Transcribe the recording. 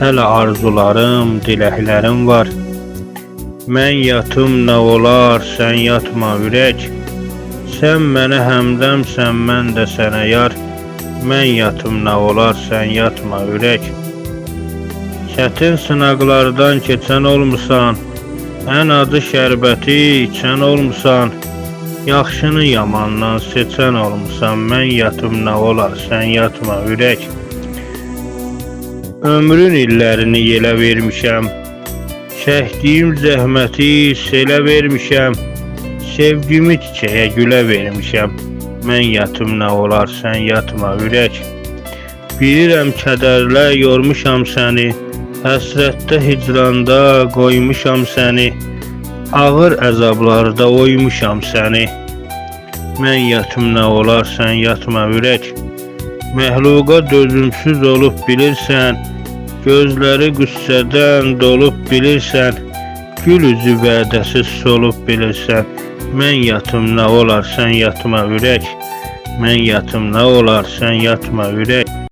Hələ arzularım, diləklərim var. Mən yatım nə olar, sən yatma ürək. Sən mənə həmdəmsən, mən də sənə yar. Mən yatım nə olar, sən yatma ürək. Çətin sınaqlardan keçən olmusan, ən adı şərbəti içən olmusan. Yaxşını yamandan seçən olmusan, mən yatım nə olar, sən yatma ürək. Ömrün illərini yelə vermişəm, çəkdiyim zəhməti selə vermişəm. Sevgimi çiçəyə gülə vermişəm, mən yatım nə olar, sən yatma ürək. Bilirəm kədərlə yormuşam səni, həsrətdə hicranda qoymuşam səni. Ağır əzablarda oymuşam səni, mən yatım nə olar, sən yatma ürək. Məxluqa dözümsüz olub bilirsən, gözləri qüssədən dolub bilirsən. Gül üzü vədəsiz solub bilirsən, mən yatım nə olar, sən yatma ürək. Mən yatım nə olar, sən yatma ürək.